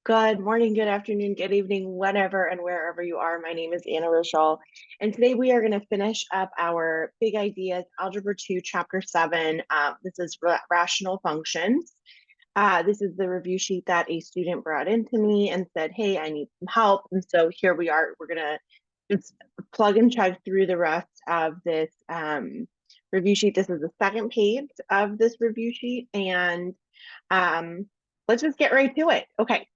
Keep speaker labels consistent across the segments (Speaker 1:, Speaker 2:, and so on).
Speaker 1: Good morning, good afternoon, good evening, whenever and wherever you are. My name is Anna Rochelle, and today we are going to finish up our Big Ideas Algebra 2, Chapter 7. This is rational functions. This is the review sheet that a student brought into me and said, hey, I need some help. And so here we are. We're going to just plug and chug through the rest of this review sheet. This is the second page of this review sheet, and let's just get right to it. Okay.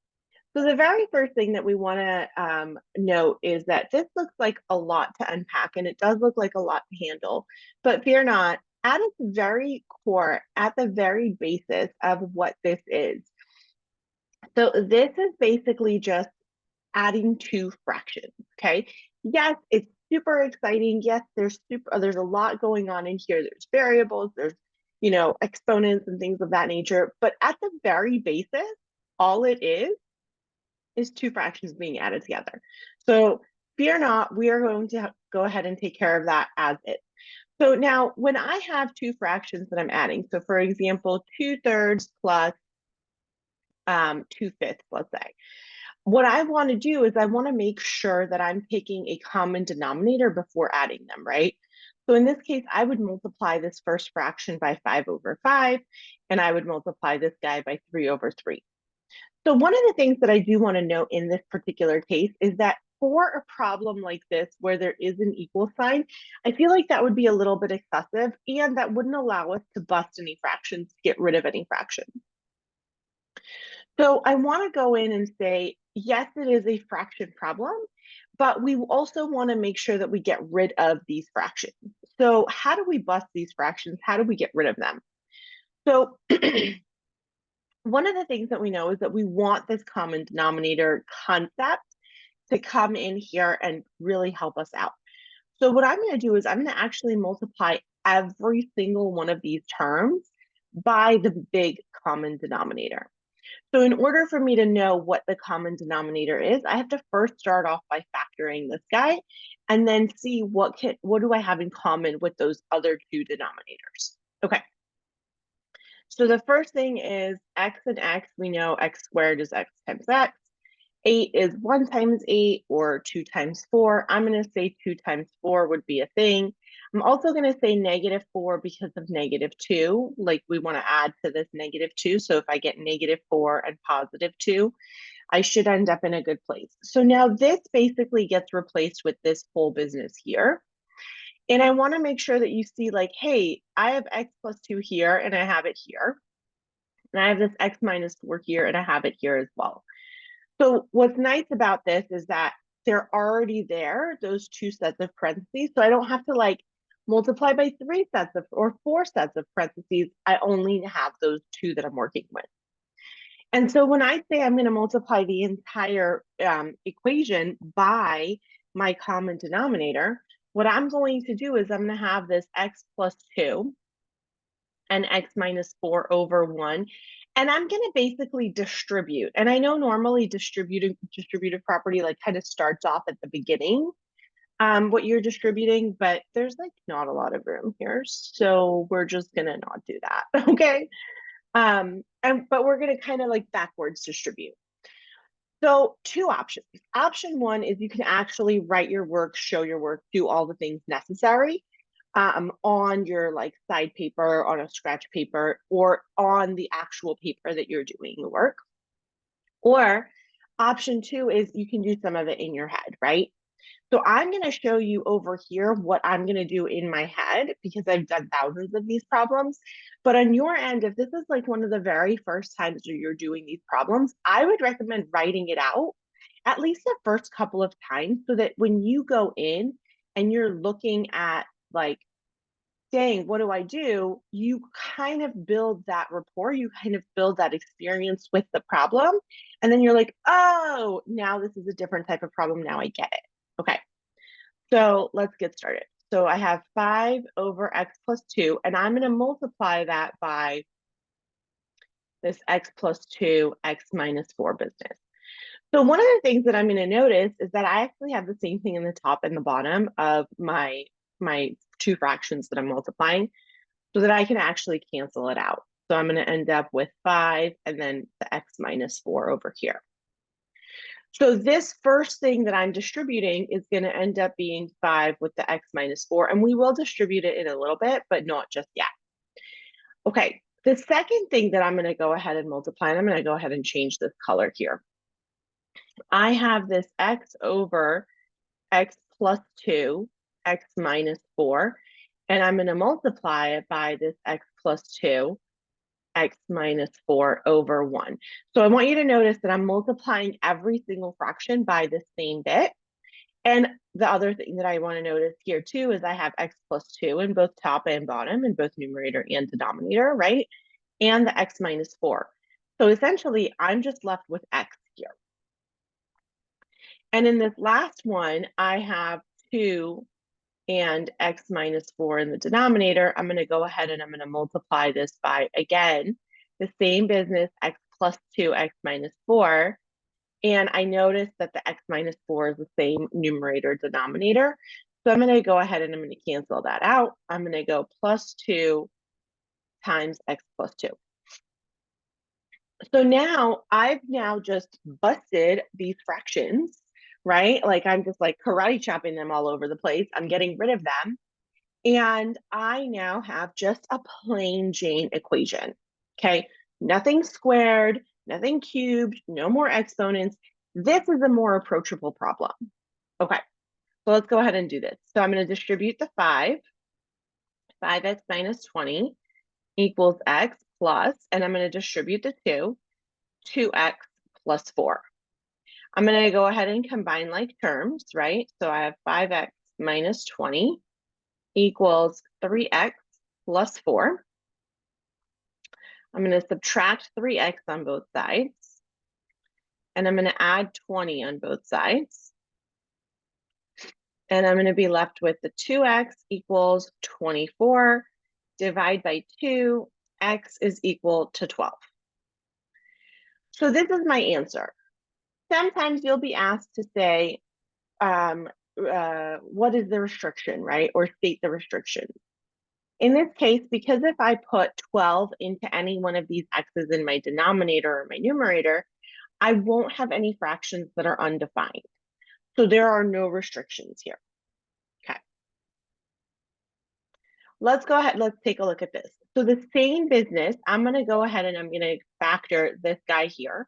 Speaker 1: So the very first thing that we want to note is that this looks like a lot to unpack, and it does look like a lot to handle. But fear not, at its very core, at the very basis of what this is. So this is basically just adding two fractions, okay? Yes, it's super exciting. Yes, there's a lot going on in here. There's variables, there's, exponents and things of that nature. But at the very basis, all it is two fractions being added together. So fear not, we are going to go ahead and take care of that as is. So now when I have two fractions that I'm adding, so for example, 2/3 plus 2/5, let's say, what I want to do is I want to make sure that I'm picking a common denominator before adding them, right? So in this case, I would multiply this first fraction by 5/5, and I would multiply this guy by 3/3. So one of the things that I do want to note in this particular case is that for a problem like this where there is an equal sign, I feel like that would be a little bit excessive, and that wouldn't allow us to bust any fractions, to get rid of any fractions. So I want to go in and say, yes, it is a fraction problem, but we also want to make sure that we get rid of these fractions. So how do we bust these fractions? How do we get rid of them? So one of the things that we know is that we want this common denominator concept to come in here and really help us out. So what I'm going to do is I'm going to actually multiply every single one of these terms by the big common denominator. So in order for me to know what the common denominator is, I have to first start off by factoring this guy and then see what do I have in common with those other two denominators. Okay. So the first thing is x and x. We know x squared is x times x. 8 is 1 times 8 or 2 times 4. I'm going to say 2 times 4 would be a thing. I'm also going to say -4 because of -2. Like we want to add to this -2. So if I get -4 and +2, I should end up in a good place. So now this basically gets replaced with this whole business here. And I want to make sure that you see like, hey, I have x plus 2 here and I have it here. And I have this x minus 4 here and I have it here as well. So what's nice about this is that they're already there, those two sets of parentheses. So I don't have to like multiply by 3 sets of or 4 sets of parentheses. I only have those two that I'm working with. And so when I say I'm going to multiply the entire equation by my common denominator, what I'm going to do is I'm going to have this x plus 2 and x minus 4 over 1. And I'm going to basically distribute. And I know normally distributive property like kind of starts off at the beginning, what you're distributing, but there's like not a lot of room here. So we're just going to not do that. Okay. But we're going to kind of like backwards distribute. So two options. Option one is you can actually write your work, show your work, do all the things necessary on your like side paper, on a scratch paper, or on the actual paper that you're doing the work. Or option two is you can do some of it in your head, right? So I'm going to show you over here what I'm going to do in my head because I've done thousands of these problems. But on your end, if this is like one of the very first times that you're doing these problems, I would recommend writing it out at least the first couple of times so that when you go in and you're looking at like, dang, what do I do? You kind of build that rapport, you kind of build that experience with the problem. And then you're like, oh, now this is a different type of problem. Now I get it. Okay. So let's get started. So I have 5 over x plus 2, and I'm going to multiply that by this x plus 2, x minus 4 business. So one of the things that I'm going to notice is that I actually have the same thing in the top and the bottom of my two fractions that I'm multiplying so that I can actually cancel it out. So I'm going to end up with 5 and then the x minus 4 over here. So this first thing that I'm distributing is going to end up being 5 with the x minus 4, and we will distribute it in a little bit, but not just yet. Okay, the second thing that I'm going to go ahead and multiply, and I'm going to go ahead and change this color here. I have this x over x plus 2, x minus 4, and I'm going to multiply it by this x plus 2, x minus 4 over 1. So I want you to notice that I'm multiplying every single fraction by the same bit. And the other thing that I want to notice here too is I have x plus 2 in both top and bottom, in both numerator and denominator, right? And the x minus 4. So essentially, I'm just left with x here. And in this last one, I have 2 and x minus 4 in the denominator. I'm going to go ahead and I'm going to multiply this by, again, the same business, x plus 2, x minus 4. And I noticed that the x minus 4 is the same numerator denominator. So I'm going to go ahead and I'm going to cancel that out. I'm going to go plus 2 times x plus 2. So now I've just busted these fractions, right? Like I'm just like karate chopping them all over the place. I'm getting rid of them. And I now have just a plain Jane equation, okay? Nothing squared, nothing cubed, no more exponents. This is a more approachable problem. Okay, so let's go ahead and do this. So I'm going to distribute the 5x minus 20 equals x plus, and I'm going to distribute the 2x plus 4. I'm going to go ahead and combine like terms, right? So I have 5x minus 20 equals 3x plus 4. I'm going to subtract 3x on both sides. And I'm going to add 20 on both sides. And I'm going to be left with the 2x equals 24. Divide by 2, x is equal to 12. So this is my answer. Sometimes you'll be asked to say, what is the restriction, right? Or state the restriction. In this case, because if I put 12 into any one of these x's in my denominator or my numerator, I won't have any fractions that are undefined. So there are no restrictions here. Okay. Let's go ahead, let's take a look at this. So the same business, I'm going to go ahead and I'm going to factor this guy here.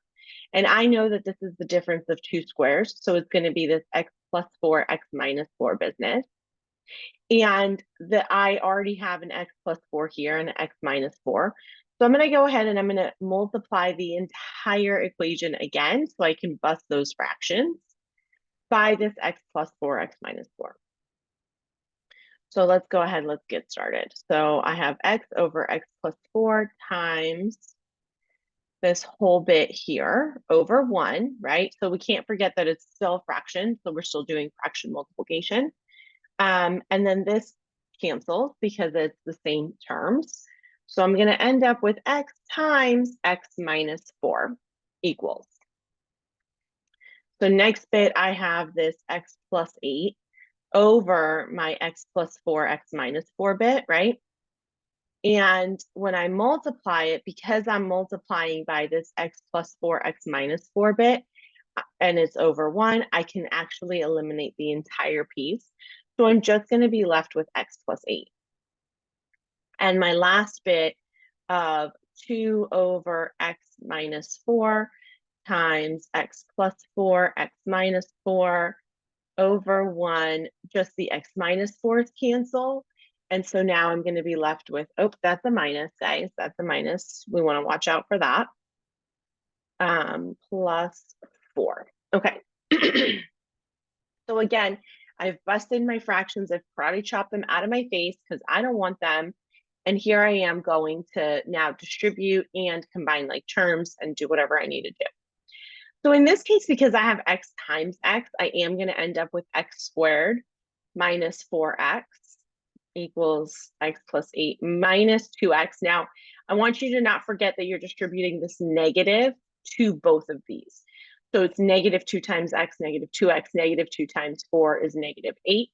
Speaker 1: And I know that this is the difference of two squares. So it's going to be this x plus 4, x minus 4 business. And I already have an x plus 4 here and an x minus 4. So I'm going to go ahead and I'm going to multiply the entire equation again so I can bust those fractions by this x plus 4, x minus 4. So let's go ahead, let's get started. So I have x over x plus 4 times this whole bit here over 1, right? So we can't forget that it's still a fraction, so we're still doing fraction multiplication. And then this cancels because it's the same terms. So I'm going to end up with x times x minus 4 equals. So next bit, I have this x plus 8 over my x plus 4, x minus 4 bit, right? And when I multiply it, because I'm multiplying by this x plus 4, x minus 4 bit, and it's over 1, I can actually eliminate the entire piece. So I'm just going to be left with x plus 8. And my last bit of 2 over x minus 4 times x plus 4, x minus 4 over 1, just the x minus 4s cancel. And so now I'm going to be left with, oh, that's a minus, guys. That's a minus. We want to watch out for that. Plus 4. Okay. So again, I've busted my fractions. I've karate chopped them out of my face because I don't want them. And here I am going to now distribute and combine like terms and do whatever I need to do. So in this case, because I have x times x, I am going to end up with x squared minus 4x equals x plus 8 minus 2x. Now, I want you to not forget that you're distributing this negative to both of these. So it's negative 2 times x, negative 2x, negative 2 times 4 is negative 8.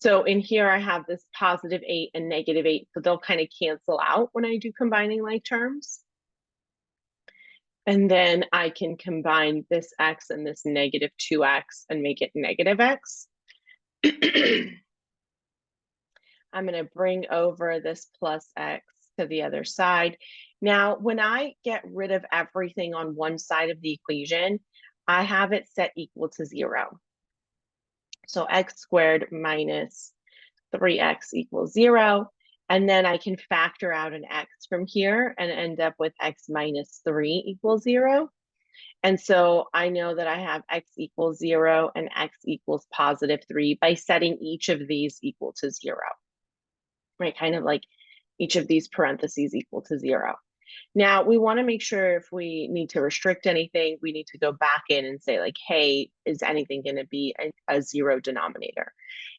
Speaker 1: So in here, I have this positive 8 and negative 8. So they'll kind of cancel out when I do combining like terms. And then I can combine this x and this negative 2x and make it negative x. I'm going to bring over this plus x to the other side. Now, when I get rid of everything on one side of the equation, I have it set equal to 0. So x squared minus 3x equals 0. And then I can factor out an x from here and end up with x minus 3 equals 0. And so I know that I have x equals 0 and x equals positive 3 by setting each of these equal to 0, right? Kind of like each of these parentheses equal to 0. Now, we want to make sure if we need to restrict anything, we need to go back in and say like, hey, is anything going to be a 0 denominator?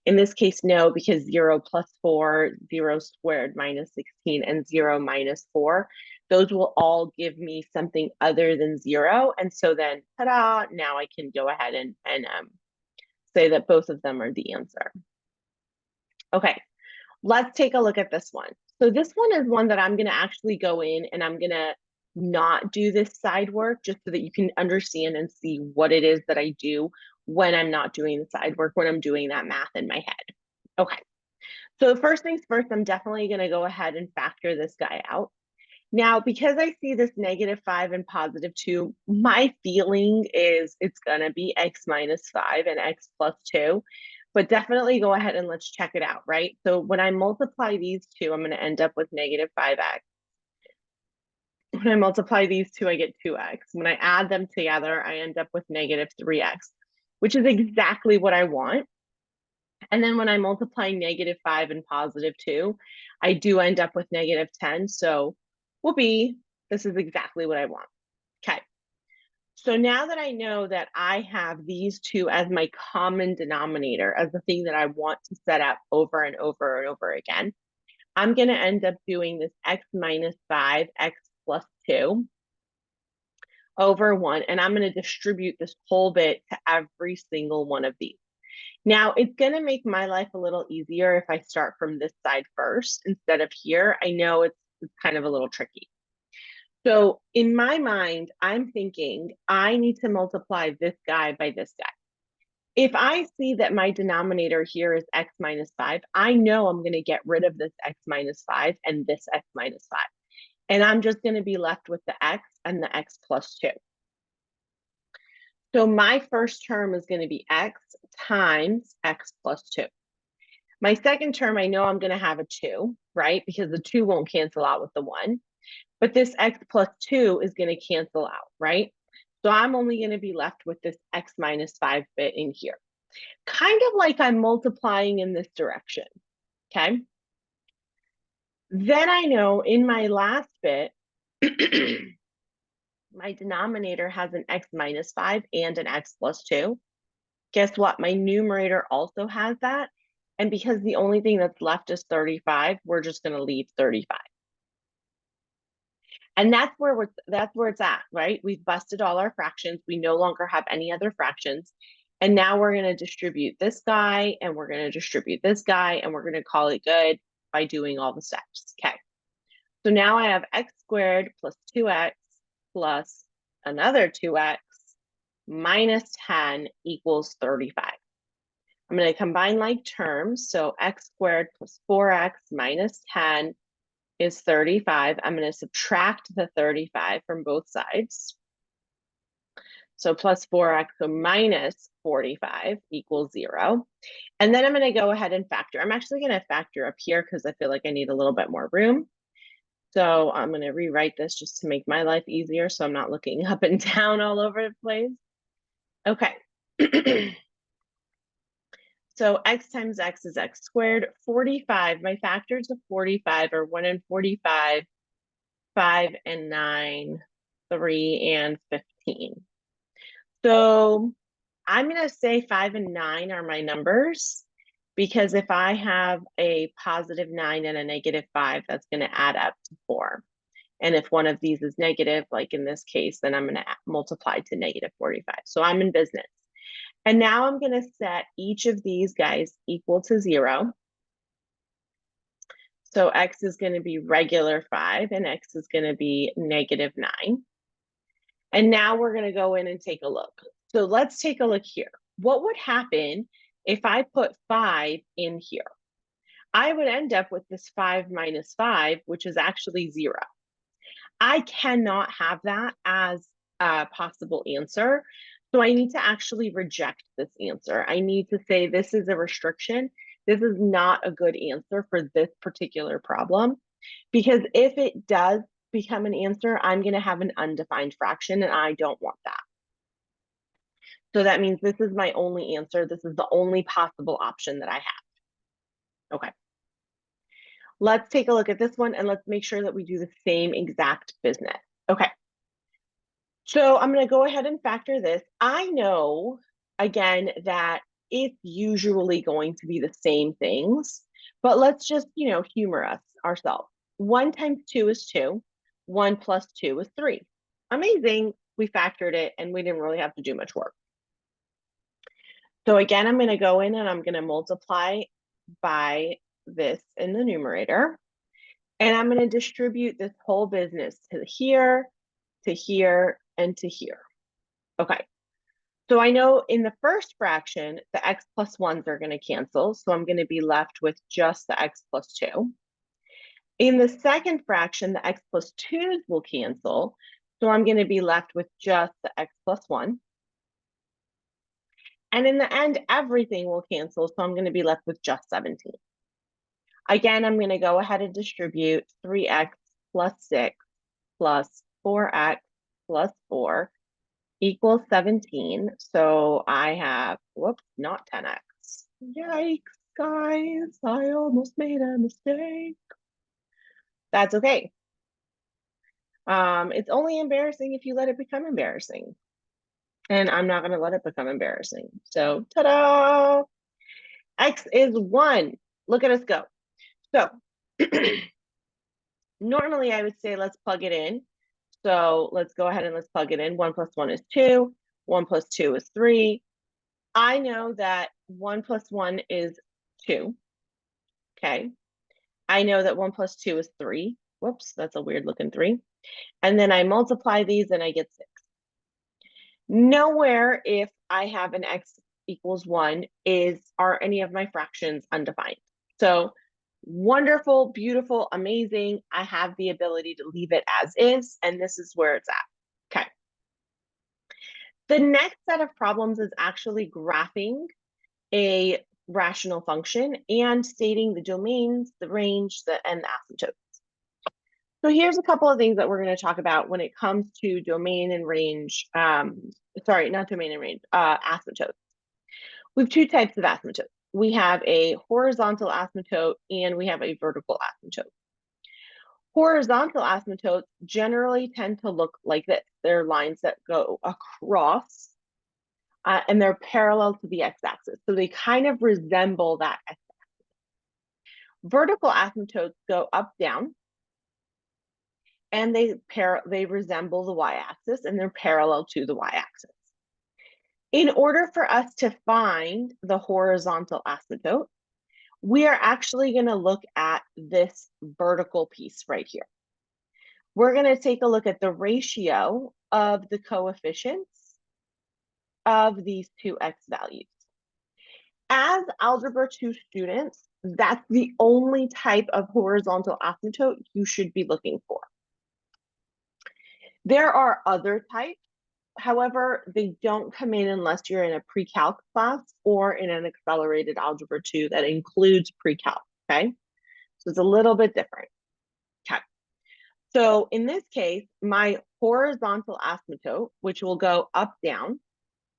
Speaker 1: In this case, no, because 0 plus 4, 0 squared minus 16, and 0 minus 4, those will all give me something other than 0. And so then, ta-da, now I can go ahead and say that both of them are the answer. Okay, let's take a look at this one. So this one is one that I'm going to actually go in and I'm going to not do this side work just so that you can understand and see what it is that I do when I'm not doing the side work, when I'm doing that math in my head. Okay, so first things first, I'm definitely going to go ahead and factor this guy out. Now, because I see this negative 5 and positive 2, my feeling is it's going to be x minus 5 and x plus 2. But definitely go ahead and let's check it out, right? So when I multiply these two, I'm going to end up with negative 5x. When I multiply these two, I get 2x. When I add them together, I end up with negative 3x, which is exactly what I want. And then when I multiply negative 5 and positive 2, I do end up with negative 10. So whoopee, this is exactly what I want. Okay. So now that I know that I have these two as my common denominator, as the thing that I want to set up over and over and over again, I'm going to end up doing this x minus 5, x plus 2 over 1, and I'm going to distribute this whole bit to every single one of these. Now, it's going to make my life a little easier if I start from this side first instead of here. I know it's kind of a little tricky. So in my mind, I'm thinking I need to multiply this guy by this guy. If I see that my denominator here is x minus 5, I know I'm going to get rid of this x minus 5 and this x minus 5. And I'm just going to be left with the x and the x plus 2. So my first term is going to be x times x plus 2. My second term, I know I'm going to have a 2, right? Because the 2 won't cancel out with the 1. But this x plus 2 is going to cancel out, right? So I'm only going to be left with this x minus 5 bit in here. Kind of like I'm multiplying in this direction, okay? Then I know in my last bit, my denominator has an x minus 5 and an x plus 2. Guess what? My numerator also has that. And because the only thing that's left is 35, we're just going to leave 35. And that's where it's at, right? We've busted all our fractions. We no longer have any other fractions. And now we're going to distribute this guy, and we're going to distribute this guy, and we're going to call it good by doing all the steps. Okay. So now I have x squared plus 2x plus another 2x minus 10 equals 35. I'm going to combine like terms. So x squared plus 4x minus 10 is 35. I'm going to subtract the 35 from both sides. So plus 4x, so minus 45 equals 0. And then I'm going to go ahead and factor. I'm actually going to factor up here because I feel like I need a little bit more room. So I'm going to rewrite this just to make my life easier so I'm not looking up and down all over the place. Okay. So x times x is x squared. 45, my factors of 45 are 1 and 45, 5 and 9, 3 and 15. So I'm going to say 5 and 9 are my numbers because if I have a positive 9 and a negative 5, that's going to add up to 4. And if one of these is negative, like in this case, then I'm going to multiply to negative 45. So I'm in business. And now I'm going to set each of these guys equal to 0. So x is going to be regular 5 and x is going to be negative 9. And now we're going to go in and take a look. So let's take a look here. What would happen if I put 5 in here? I would end up with this 5 minus 5, which is actually 0. I cannot have that as a possible answer. So I need to actually reject this answer. I need to say this is a restriction. This is not a good answer for this particular problem. Because if it does become an answer, I'm going to have an undefined fraction, and I don't want that. So that means this is my only answer. This is the only possible option that I have. Okay. Let's take a look at this one, and let's make sure that we do the same exact business. Okay. So I'm going to go ahead and factor this. I know, again, that it's usually going to be the same things, but let's just, humor us ourselves. 1 times 2 is 2. 1 plus 2 is 3. Amazing. We factored it, and we didn't really have to do much work. So again, I'm going to go in and I'm going to multiply by this in the numerator. And I'm going to distribute this whole business to here, and to here. Okay. So I know in the first fraction, the x plus 1s are going to cancel. So I'm going to be left with just the x plus 2. In the second fraction, the x plus 2s will cancel. So I'm going to be left with just the x plus 1. And in the end, everything will cancel. So I'm going to be left with just 17. Again, I'm going to go ahead and distribute 3x plus 6 plus 4x plus 4 equals 17. So I have, whoops, not 10x. Yikes, guys, I almost made a mistake. That's okay. It's only embarrassing if you let it become embarrassing. And I'm not going to let it become embarrassing. So, ta-da! X is 1. Look at us go. So, normally I would say let's plug it in. So let's go ahead and let's plug it in. 1 plus 1 is 2. 1 plus 2 is 3. I know that 1 plus 1 is 2. Okay. I know that 1 plus 2 is 3. Whoops, that's a weird looking 3. And then I multiply these and I get 6. Nowhere, if I have an x equals 1, are any of my fractions undefined. So wonderful, beautiful, amazing. I have the ability to leave it as is, and this is where it's at. Okay. The next set of problems is actually graphing a rational function and stating the domains, the range, and the asymptotes. So here's a couple of things that we're going to talk about when it comes to domain and range. Sorry, not domain and range, asymptotes. We have 2 types of asymptotes. We have a horizontal asymptote and we have a vertical asymptote. Horizontal asymptotes generally tend to look like this. They're lines that go across and they're parallel to the x-axis. So they kind of resemble that x-axis. Vertical asymptotes go up, down, and they resemble the y-axis and they're parallel to the y-axis. In order for us to find the horizontal asymptote, we are actually going to look at this vertical piece right here. We're going to take a look at the ratio of the coefficients of these two x values. As Algebra 2 students, that's the only type of horizontal asymptote you should be looking for. There are other types. However, they don't come in unless you're in a pre-calc class or in an accelerated Algebra 2 that includes pre-calc, okay? So it's a little bit different. Okay. So in this case, my horizontal asymptote, which will go up, down,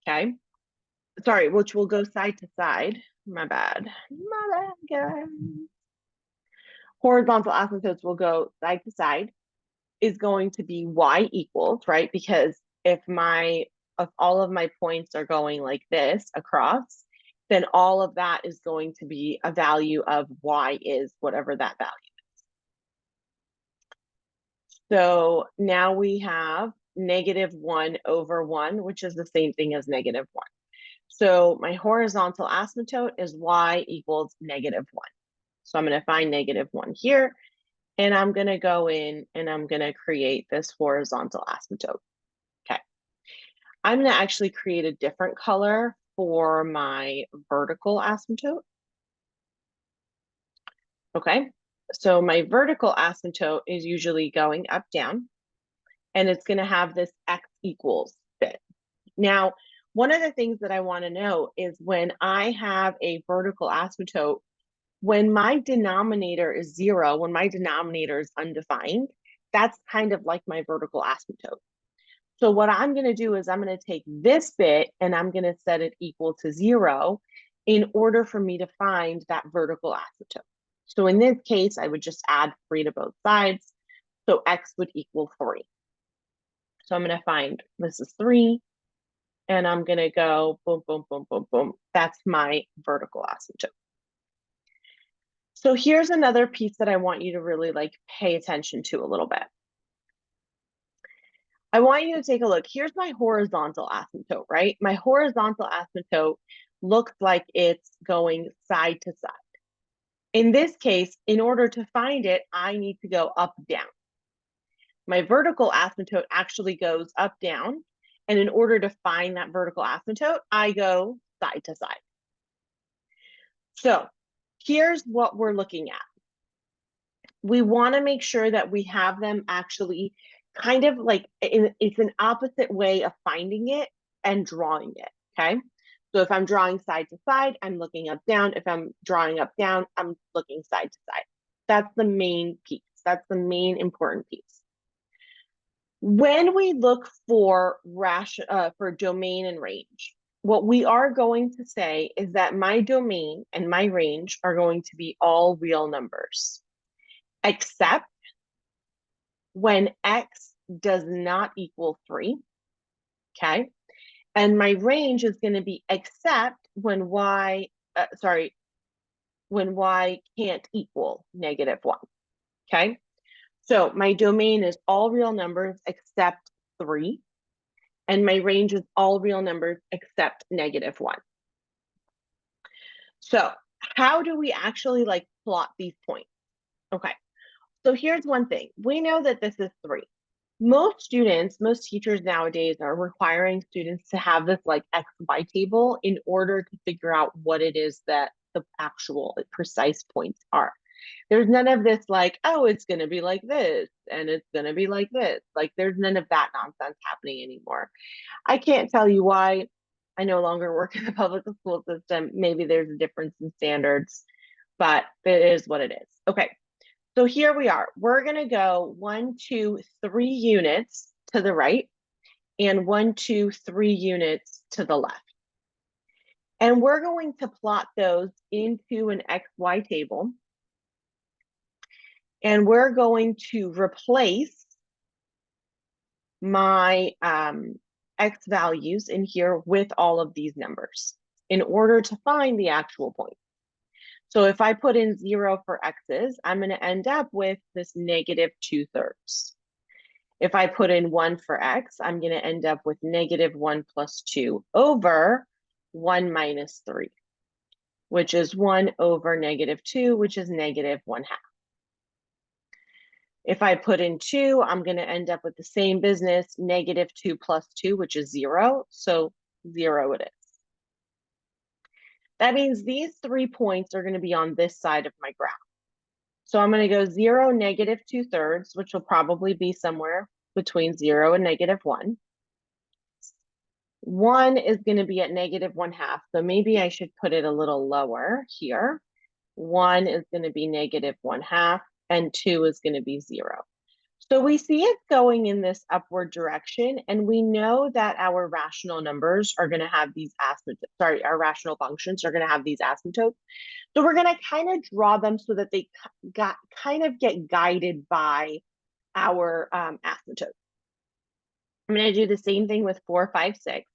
Speaker 1: okay? Sorry, which will go side to side. My bad, guys. Horizontal asymptotes will go side to side, is going to be y equals, right? Because if all of my points are going like this across, then all of that is going to be a value of y is whatever that value is. So now we have -1 over 1, which is the same thing as -1. So my horizontal asymptote is y equals -1. So I'm going to find -1 here, and I'm going to go in and I'm going to create this horizontal asymptote. Okay. I'm going to actually create a different color for my vertical asymptote. Okay, so my vertical asymptote is usually going up, down, and it's going to have this x equals bit. Now, one of the things that I want to know is when I have a vertical asymptote, when my denominator is 0, when my denominator is undefined, that's kind of like my vertical asymptote. So what I'm going to do is I'm going to take this bit and I'm going to set it equal to 0 in order for me to find that vertical asymptote. So in this case, I would just add 3 to both sides. So x would equal 3. So I'm going to find this is 3. And I'm going to go boom, boom, boom, boom, boom. That's my vertical asymptote. So here's another piece that I want you to really pay attention to a little bit. I want you to take a look. Here's my horizontal asymptote, right? My horizontal asymptote looks like it's going side to side. In this case, in order to find it, I need to go up, down. My vertical asymptote actually goes up, down. And in order to find that vertical asymptote, I go side to side. So here's what we're looking at. We want to make sure that we have them actually kind of it's an opposite way of finding it and drawing it, okay? So if I'm drawing side to side, I'm looking up, down. If I'm drawing up, down, I'm looking side to side. That's the main piece. That's the main important piece. When we look for domain and range, what we are going to say is that my domain and my range are going to be all real numbers, except when x does not equal 3, okay? And my range is going to be except when when y can't equal -1, okay? So my domain is all real numbers except 3, and my range is all real numbers except -1. So how do we actually plot these points? Okay, so here's one thing. We know that this is 3. Most teachers nowadays are requiring students to have this XY table in order to figure out what it is that the actual precise points are. There's none of this oh, it's going to be like this and it's going to be like this. There's none of that nonsense happening anymore. I can't tell you why. I no longer work in the public school system. Maybe there's a difference in standards, but it is what it is. Okay. So here we are. We're going to go 1, 2, 3 units to the right and 1, 2, 3 units to the left. And we're going to plot those into an XY table. And we're going to replace my X values in here with all of these numbers in order to find the actual point. So if I put in 0 for x's, I'm going to end up with this -2/3. If I put in 1 for x, I'm going to end up with -1 plus 2 over 1 minus 3, which is 1 over -2, which is -1/2. If I put in 2, I'm going to end up with the same business, -2 plus 2, which is 0. So 0 it is. That means these 3 points are going to be on this side of my graph. So I'm going to go 0, -2/3, which will probably be somewhere between 0 and -1. 1 is going to be at -1/2. So maybe I should put it a little lower here. 1 is going to be -1/2, and 2 is going to be 0. So we see it going in this upward direction, and we know that our rational numbers are going to have these asymptotes. Our rational functions are going to have these asymptotes. So we're going to kind of draw them so that they kind of get guided by our asymptotes. I'm going to do the same thing with 4, 5, 6.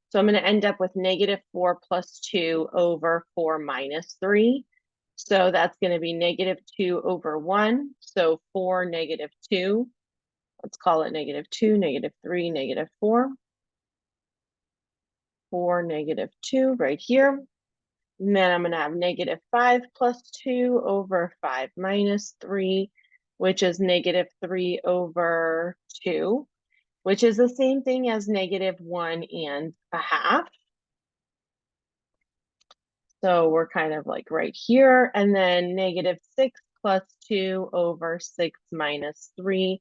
Speaker 1: So I'm going to end up with -4 plus 2 over 4 minus 3. So that's going to be -2 over 1. So 4, -2. Let's call it -2, -3, -4. 4, -2 right here. And then I'm going to have -5 plus 2 over 5 minus 3, which is -3 over 2. which is the same thing as -1.5. So we're kind of like right here, and then -6 plus 2 over 6 minus 3.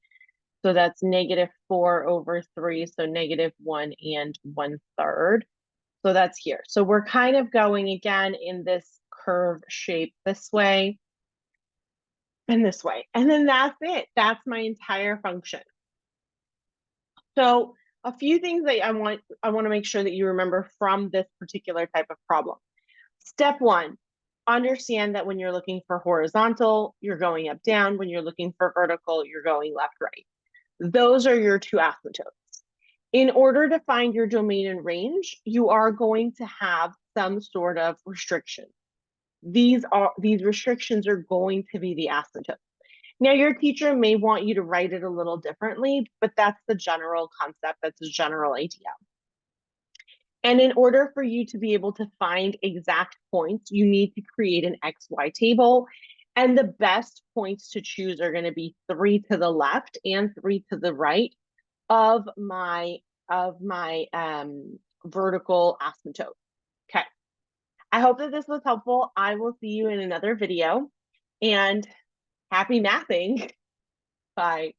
Speaker 1: So that's -4 over 3, so -1 1/3. So that's here. So we're kind of going again in this curve shape this way and this way. And then that's it. That's my entire function. So a few things that I want to make sure that you remember from this particular type of problem. Step one, understand that when you're looking for horizontal, you're going up, down. When you're looking for vertical, you're going left, right. Those are your two asymptotes. In order to find your domain and range, you are going to have some sort of restriction. These restrictions are going to be the asymptotes. Now, your teacher may want you to write it a little differently, but that's the general concept, that's the general idea. And in order for you to be able to find exact points, you need to create an XY table. And the best points to choose are going to be 3 to the left and 3 to the right of my vertical asymptote. Okay. I hope that this was helpful. I will see you in another video, and happy mathing. Bye.